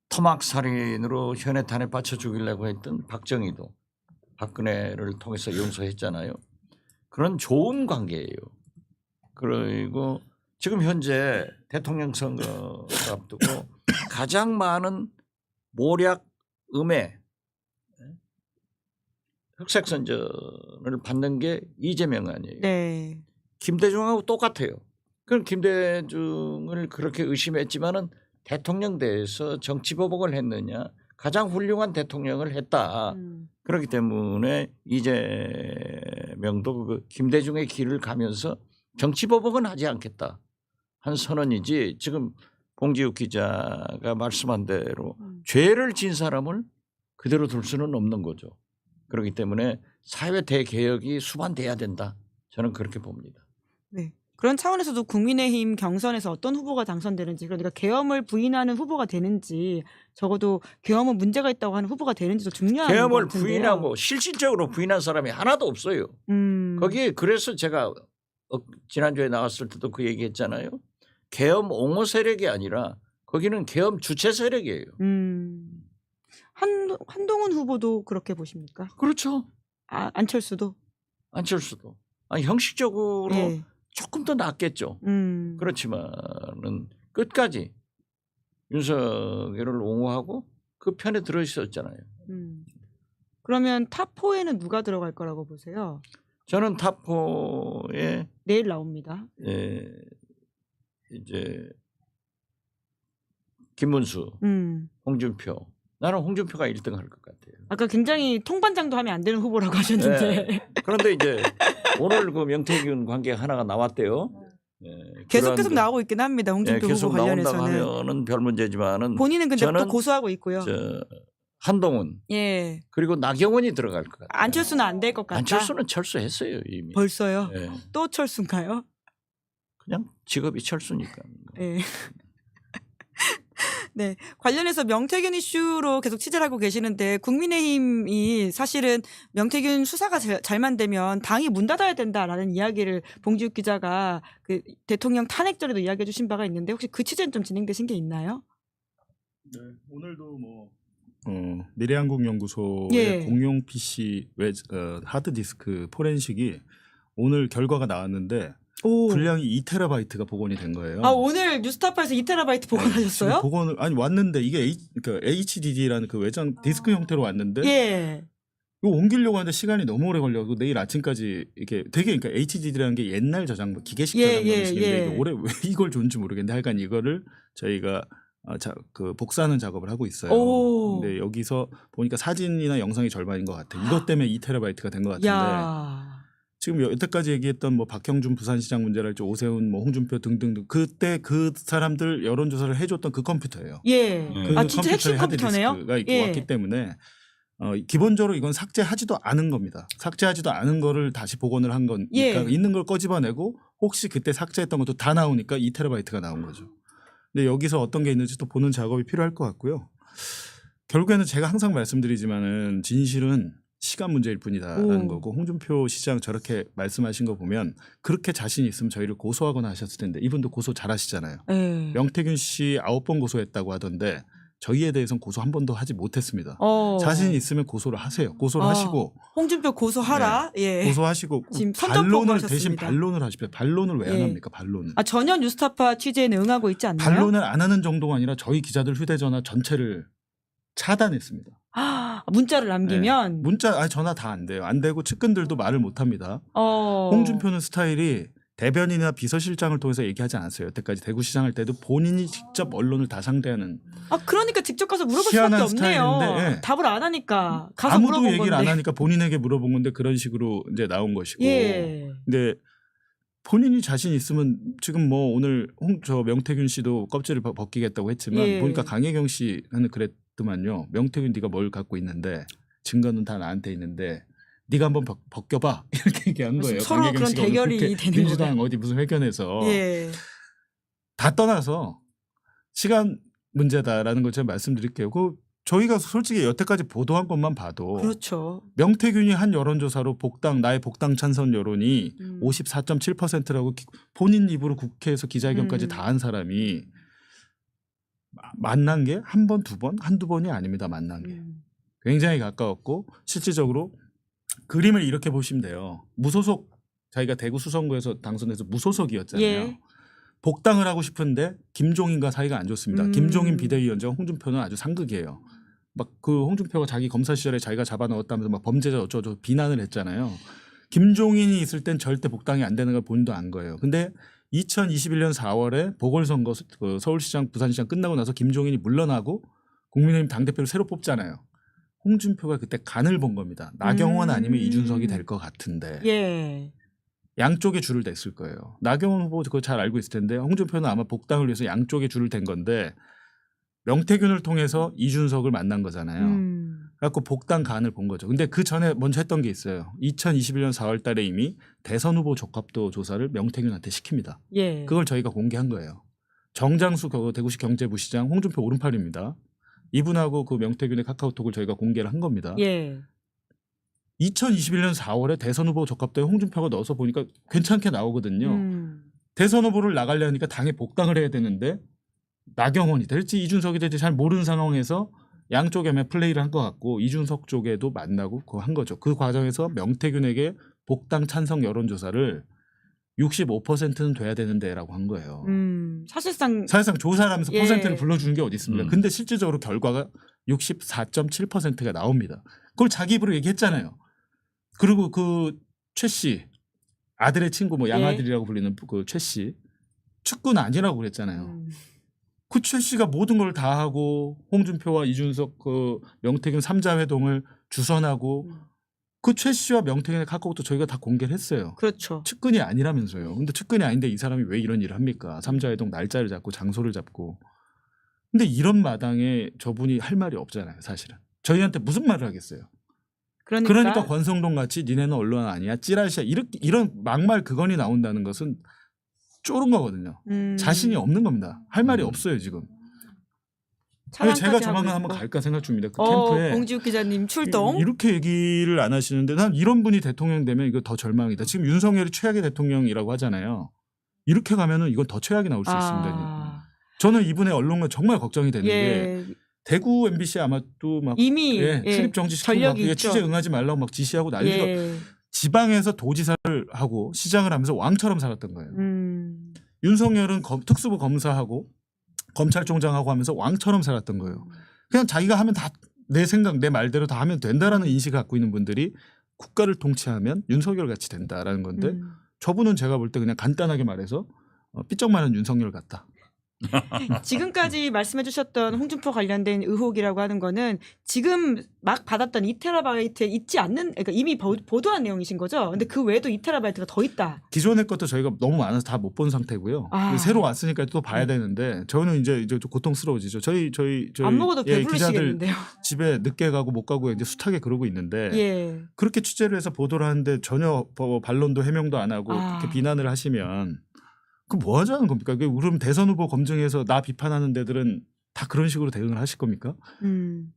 토막 살인으로 현해탄에 받쳐 죽이려고 했던 박정희도 박근혜를 통해서 용서했잖아요. 그런 좋은 관계예요. 그리고 지금 현재 대통령 선거를 앞두고 가장 많은 모략, 음해, 흑색선전을 받는 게 이재명 아니에요. 네. 김대중하고 똑같아요. 그럼 김대중을 그렇게 의심했지만은 대통령 대해서 정치보복을 했느냐? 가장 훌륭한 대통령을 했다. 그렇기 때문에 이재명도 그 김대중의 길을 가면서 정치보복은 하지 않겠다 한 선언이지 지금 봉지욱 기자가 말씀한 대로 죄를 진 사람을 그대로 둘 수는 없는 거죠. 그렇기 때문에 사회 대개혁이 수반돼야 된다. 저는 그렇게 봅니다. 네. 그런 차원에서도 국민의힘 경선에서 어떤 후보가 당선되는지 그러니까 계엄을 부인하는 후보가 되는지 적어도 계엄은 문제가 있다고 하는 후보가 되는지도 중요한 계엄을 것 같은데요. 부인하고 실질적으로 부인한 사람이 하나도 없어요. 거기에 그래서 제가 지난주에 나왔을 때도 그 얘기했잖아요. 계엄 옹호 세력이 아니라 거기는 계엄 주체 세력이에요. 한동훈 후보도 그렇게 보십니까? 그렇죠. 안철수도? 안철수도. 아니, 형식적으로 네. 조금 더 낫겠죠. 그렇지만은 끝까지 윤석열을 옹호하고 그 편에 들어 있었잖아요. 그러면 탑4에는 누가 들어갈 거라고 보세요? 저는 탑4에 내일 나옵니다. 이제 김문수, 홍준표. 나는 홍준표가 1등 할 것 같아요. 아까 굉장히 통반장도 하면 안 되는 후보라고 하셨는데 네. 그런데 이제 오늘 그 명태균 관계 하나가 나왔대요. 계속 나오고 있긴 합니다. 홍준표 계속 후보 나온다고 관련해서는. 하면은 별 문제지만은 본인은 근데 저는 또 고소하고 있고요. 한동훈 예. 그리고 나경원이 들어갈 것 같아요. 안철수는 안 될 것 같다. 안철수는 철수했어요 이미. 벌써요? 예. 또 철수인가요? 그냥 직업이 철수니까. 네. 네. 관련해서 명태균 이슈로 계속 취재를 하고 계시는데 국민의힘이 사실은 명태균 수사가 잘만 되면 당이 문 닫아야 된다라는 이야기를 봉지욱 기자가 그 대통령 탄핵 전에도 이야기해 주신 바가 있는데 혹시 그 취재는 좀 진행되신 게 있나요? 네, 오늘도 뭐 미래한국연구소의 예. 공용 PC 하드디스크 포렌식이 오늘 결과가 나왔는데 오. 분량이 2TB가 복원이 된 거예요. 아 오늘 뉴스타파에서 2TB 복원하셨어요? 지금 복원을 아니 왔는데 이게 그러니까 HDD라는 그 외장 디스크 형태로 왔는데 예. 이거 옮기려고 하는데 시간이 너무 오래 걸려서 내일 아침까지 이게 되게 그러니까 HDD라는 게 옛날 저장 기계식 저장 방식인데 이게 올해 왜 이걸 줬는지 모르겠는데 하여간 이거를 저희가 그 복사하는 작업을 하고 있어요. 오. 근데 여기서 보니까 사진이나 영상이 절반인 것 같아요. 이것 때문에 2TB가 된 것 같은데. 야. 지금 여태까지 얘기했던 뭐 박형준 부산시장 문제랄지 오세훈 뭐 홍준표 등등등 그때 그 사람들 여론조사를 해줬던 그 컴퓨터예요. 예. 그 아 진짜 핵심 컴퓨터에 컴퓨터네요. 하드디스크가 예. 왔기 때문에 기본적으로 이건 삭제하지도 않은 겁니다. 삭제하지도 않은 거를 다시 복원을 한 거니까 예. 있는 걸 꺼집어내고 혹시 그때 삭제했던 것도 다 나오니까 2TB가 나온 거죠. 근데 여기서 어떤 게 있는지 또 보는 작업이 필요할 것 같고요. 결국에는 제가 항상 말씀드리지만은 진실은 시간 문제일 뿐이다라는 거고 홍준표 시장 저렇게 말씀하신 거 보면 그렇게 자신 있으면 저희를 고소하거나 하셨을 텐데 이분도 고소 잘하시잖아요. 예. 명태균 씨 9번 고소했다고 하던데 저희에 대해서는 고소 한 번도 하지 못했습니다. 자신 있으면 고소를 하세요. 고소를 하시고 홍준표 고소하라. 예. 고소하시고 지금 반론을 선전포고하셨습니다. 대신 반론을 하십시오. 반론을 왜 안 예. 합니까? 반론을. 아 전혀 뉴스타파 취재에는 응하고 있지 않나요? 반론을 안 하는 정도가 아니라 저희 기자들 휴대전화 전체를 차단했습니다. 아, 문자를 남기면 문자 전화 다 안 돼요. 안 되고 측근들도 말을 못 합니다. 홍준표는 스타일이 대변인이나 비서실장을 통해서 얘기하지 않았어요. 여태까지 대구시장 할 때도 본인이 직접 언론을 다 상대하는 아 그러니까 직접 가서 물어볼 수밖에 희한한 없네요. 스타일인데, 예. 답을 안 하니까 가서 아무도 물어본 얘기를 건데. 안 하니까 본인에게 물어본 건데 그런 식으로 이제 나온 것이고. 예. 근데 본인이 자신 있으면 지금 뭐 오늘 저 명태균 씨도 껍질을 벗기겠다고 했지만 예. 보니까 강혜경 씨는 그랬더만요. 명태균 네가 뭘 갖고 있는데 증거는 다 나한테 있는데 네가 한번 벗겨봐 이렇게 얘기한 거예요. 서로 강혜경 그런 씨가 오늘 대결이 국회 되는 민주당 거네요. 어디 무슨 회견에서 예. 다 떠나서 시간 문제다라는 걸 제가 말씀드릴게요. 저희가 솔직히 여태까지 보도한 것만 봐도 그렇죠. 명태균이 한 여론조사로 나의 복당 찬성 여론이 54.7%라고 본인 입으로 국회에서 기자회견까지 다 한 사람이 만난 게 한 번, 두 번, 한두 번이 아닙니다. 만난 게. 굉장히 가까웠고 실질적으로 그림을 이렇게 보시면 돼요. 무소속 자기가 대구 수성구에서 당선돼서 무소속이었잖아요. 예. 복당을 하고 싶은데 김종인과 사이가 안 좋습니다. 김종인 비대위원장 홍준표는 아주 상극이에요. 막 그 홍준표가 자기 검사 시절에 자기가 잡아넣었다면서 막 범죄자 어쩌고 비난을 했잖아요. 김종인이 있을 땐 절대 복당이 안 되는 걸 본인도 안 거예요. 근데 2021년 4월에 보궐선거 서울시장 부산시장 끝나고 나서 김종인이 물러나고 국민의힘 당대표를 새로 뽑잖아요. 홍준표가 그때 간을 본 겁니다. 나경원 아니면 이준석이 될 것 같은데. 예. 양쪽에 줄을 댔을 거예요. 나경원 후보 그거 잘 알고 있을 텐데 홍준표는 아마 복당을 위해서 양쪽에 줄을 댄 건데 명태균을 통해서 이준석을 만난 거잖아요. 그래갖고 복당 간을 본 거죠. 근데 그 전에 먼저 했던 게 있어요. 2021년 4월 달에 이미 대선 후보 적합도 조사를 명태균한테 시킵니다. 예. 그걸 저희가 공개한 거예요. 정장수 대구시 경제부시장 홍준표 오른팔입니다. 이분하고 그 명태균의 카카오톡을 저희가 공개를 한 겁니다. 예. 2021년 4월에 대선 후보 적합도에 홍준표가 넣어서 보니까 괜찮게 나오거든요. 대선 후보를 나가려니까 당에 복당을 해야 되는데 나경원이 될지 이준석이 될지 잘 모르는 상황에서 양쪽에 플레이를 한 것 같고 이준석 쪽에도 만나고 그거 한 거죠. 그 과정에서 명태균에게 복당 찬성 여론조사를 65%는 돼야 되는데라고 한 거예요. 사실상 조사를 하면서 예. 퍼센트를 불러주는 게 어디 있습니까? 음. 근데 실질적으로 결과가 64.7%가 나옵니다. 그걸 자기 입으로 얘기했잖아요. 그리고 그 최 씨 아들의 친구 뭐 양아들이라고 불리는 그 최 씨 축구는 아니라고 그랬잖아요. 그 최 씨가 모든 걸 다 하고 홍준표와 이준석 그 명태균 3자 회동을 주선하고 그 최 씨와 명태균의 카카오톡 저희가 다 공개를 했어요. 그렇죠. 측근이 아니라면서요. 근데 측근이 아닌데 이 사람이 왜 이런 일을 합니까? 3자 회동 날짜를 잡고 장소를 잡고. 근데 이런 마당에 저분이 할 말이 없잖아요. 사실은. 저희한테 무슨 말을 하겠어요. 그러니까 권성동 같이 니네는 언론 아니야. 찌라시야. 이런 막말 그건이 나온다는 것은 쫄은 거거든요. 자신이 없는 겁니다. 할 말이 없어요 지금. 제가 조만간 한번 갈까 생각 중입니다. 그 캠프에. 봉지욱 기자님 출동. 이렇게 얘기를 안 하시는데 난 이런 분이 대통령 되면 이거 더 절망이다. 지금 윤석열이 최악의 대통령이라고 하잖아요. 이렇게 가면은 이건 더 최악이 나올 수 있습니다. 저는 이분의 언론과 정말 걱정이 되는 게 대구 MBC 아마 또 막 이미 출입 정지시키고 막 취재 응하지 말라고 막 지시하고 난리가 지방에서 도지사를 하고 시장을 하면서 왕처럼 살았던 거예요. 윤석열은 특수부 검사하고 검찰총장하고 하면서 왕처럼 살았던 거예요. 그냥 자기가 하면 다 내 생각 내 말대로 다 하면 된다라는 인식을 갖고 있는 분들이 국가를 통치하면 윤석열 같이 된다라는 건데 저분은 제가 볼 때 그냥 간단하게 말해서 삐쩍 마른 윤석열 같다. 지금까지 말씀해 주셨던 홍준표 관련된 의혹이라고 하는 거는 지금 막 받았던 2테라바이트에 있지 않는 그러니까 이미 보도한 내용이신 거죠. 근데 그 외에도 2테라바이트가 더 있다. 기존의 것도 저희가 너무 많아서 다 못 본 상태고요. 새로 왔으니까 또 봐야 되는데 저는 이제 좀 고통스러워지죠. 저희 안 먹어도 기자들 배부르시겠는데요. 집에 늦게 가고 못 가고 이제 숱하게 그러고 있는데 그렇게 취재를 해서 보도를 하는데 전혀 반론도 해명도 안 하고 이렇게 비난을 하시면 그 뭐 하자는 겁니까? 그럼 대선 후보 검증해서 나 비판하는 데들은 다 그런 식으로 대응을 하실 겁니까?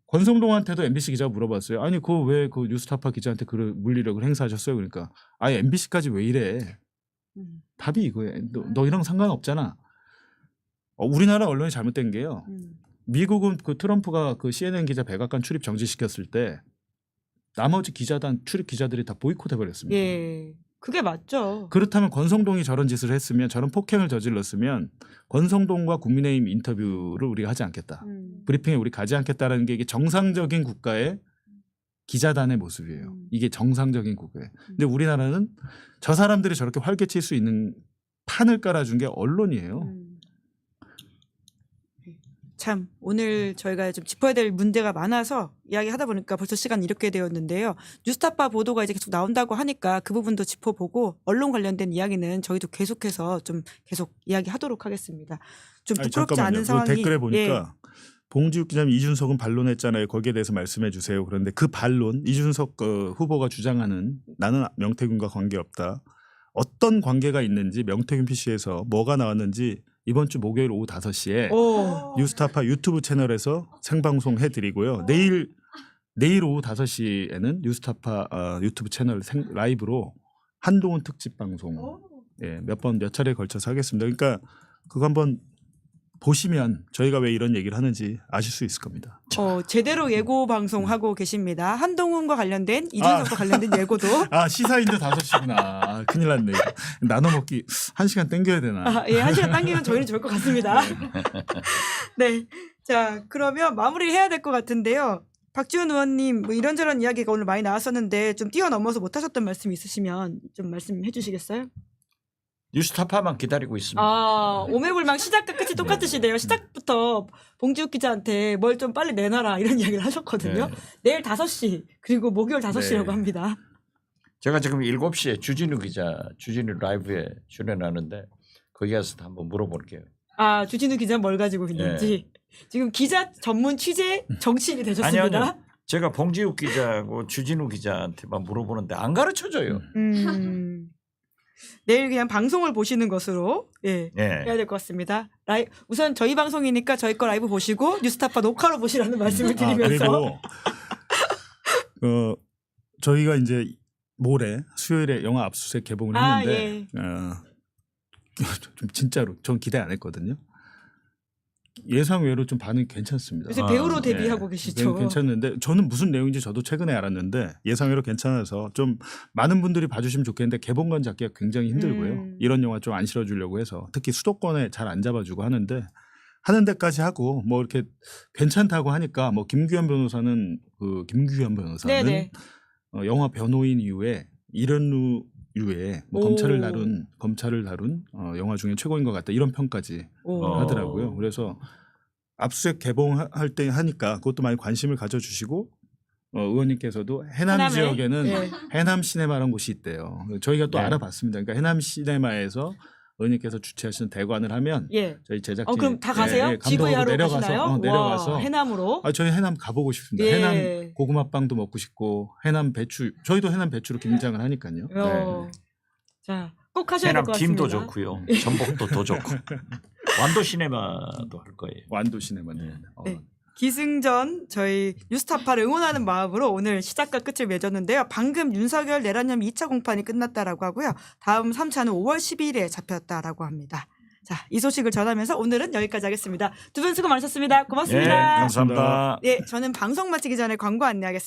권성동한테도 MBC 기자가 물어봤어요. 아니 그거 왜 그 뉴스타파 기자한테 그런 물리력을 행사하셨어요? 그러니까 아예 MBC까지 왜 이래? 답이 이거예요. 너 이랑 상관없잖아. 우리나라 언론이 잘못된 게요. 미국은 그 트럼프가 그 CNN 기자 백악관 출입 정지시켰을 때 나머지 기자단 출입 기자들이 다 보이콧해 버렸습니다. 그게 맞죠. 그렇다면 권성동이 저런 짓을 했으면 저런 폭행을 저질렀으면 권성동과 국민의힘 인터뷰를 우리가 하지 않겠다. 브리핑에 우리 가지 않겠다라는 게 이게 정상적인 국가의 기자단의 모습이에요. 이게 정상적인 국가예요. 근데 우리나라는 저 사람들이 저렇게 활개칠 수 있는 판을 깔아준 게 언론이에요. 참 오늘 저희가 좀 짚어야 될 문제가 많아서 이야기하다 보니까 벌써 시간 이렇게 되었는데요. 뉴스타파 보도가 이제 계속 나온다고 하니까 그 부분도 짚어보고 언론 관련된 이야기는 저희도 계속해서 좀 계속 이야기하도록 하겠습니다. 좀 부끄럽지 않은 상황이. 댓글에 보니까 봉지욱 기자님 이준석은 반론했잖아요. 거기에 대해서 말씀해 주세요. 그런데 그 반론 이준석 후보가 주장하는 나는 명태균과 관계없다. 어떤 관계가 있는지 명태균 PC에서 뭐가 나왔는지 이번 주 목요일 오후 5시에 뉴스타파 유튜브 채널에서 생방송 해드리고요. 내일 오후 5시에는 뉴스타파 유튜브 채널 라이브로 한동훈 특집 방송 몇 차례에 걸쳐서 하겠습니다. 그러니까 그거 한번 보시면 저희가 왜 이런 얘기를 하는지 아실 수 있을 겁니다. 제대로 예고 방송하고 계십니다. 한동훈과 관련된 이준석과 관련된 예고도. 시사인도 5시구나. 큰일 났네. 이거. 나눠 먹기 1시간 땡겨야 되나. 1시간 당기면 저희는 좋을 것 같습니다. 네. 자, 그러면 마무리해야 될 것 같은데요. 박지원 의원님 뭐 이런저런 이야기가 오늘 많이 나왔었는데 좀 뛰어넘어서 못하셨던 말씀 있으시면 좀 말씀해 주시겠어요? 뉴스타파만 기다리고 있습니다. 오매불망 시작과 끝이 똑같으시네요. 시작부터 봉지욱 기자한테 뭘 좀 빨리 내놔라 이런 이야기를 하셨거든요. 내일 5시 그리고 목요일 5시라고 합니다. 제가 지금 7시에 주진우 라이브에 출연하는데 거기 가서 한번 물어볼게요. 주진우 기자 뭘 가지고 있는지. 지금 기자 전문 취재 정치인이 되셨습니다. 아니요. 제가 봉지욱 기자하고 주진우 기자한테만 물어보는데 안 가르쳐줘요. 내일 그냥 방송을 보시는 것으로 해야 될 것 같습니다. 우선 저희 방송이니까 저희 거 라이브 보시고 뉴스타파 녹화로 보시라는 말씀을 드리면서 그리고 저희가 이제 모레 수요일에 영화 압수수색 개봉을 했는데 좀 진짜로 전 기대 안 했거든요. 예상 외로 좀 반응이 괜찮습니다. 요새 아, 배우로 네. 데뷔하고 계시죠. 괜찮는데 저는 무슨 내용인지 저도 최근에 알았는데 예상외로 괜찮아서 좀 많은 분들이 봐주시면 좋겠는데 개봉관 잡기가 굉장히 힘들고요. 이런 영화 좀 안 실어주려고 해서 특히 수도권에 잘 안 잡아주고 하는데 하는 데까지 하고 뭐 이렇게 괜찮다고 하니까 뭐 김규현 변호사는 네네. 영화 변호인 이후에 이런 류의 뭐 오. 검찰을 다룬 영화 중에 최고인 것 같다 이런 평까지 오. 하더라고요. 그래서 압수수색 개봉할 때 하니까 그것도 많이 관심을 가져주시고 의원님께서도 해남 해남에? 지역에는 네. 해남 시네마라는 곳이 있대요. 저희가 또 네. 알아봤습니다. 그러니까 해남 시네마에서 의원님께서 주최하시는 대관을 하면 예. 저희 제작진 그럼 다 가세요? GV 하러 가시나요? 내려가서 와, 해남으로. 저희 해남 가보고 싶습니다. 예. 해남 고구마빵도 먹고 싶고 해남 배추 저희도 해남 배추로 김장을 하니까요. 어. 자, 꼭 하셔야 될 해남 것 같습니다. 김도 좋고요. 전복도 더 좋고. 완도 시네마도 할 거예요. 완도 시네마는. 네. 기승전 저희 뉴스타파를 응원하는 마음으로 오늘 시작과 끝을 맺었는데요. 방금 윤석열 내란혐의 2차 공판이 끝났다라고 하고요. 다음 3차는 5월 12일에 잡혔다라고 합니다. 자, 이 소식을 전하면서 오늘은 여기까지 하겠습니다. 두 분 수고 많으셨습니다. 고맙습니다. 예, 감사합니다. 네, 저는 방송 마치기 전에 광고 안내하겠습니다.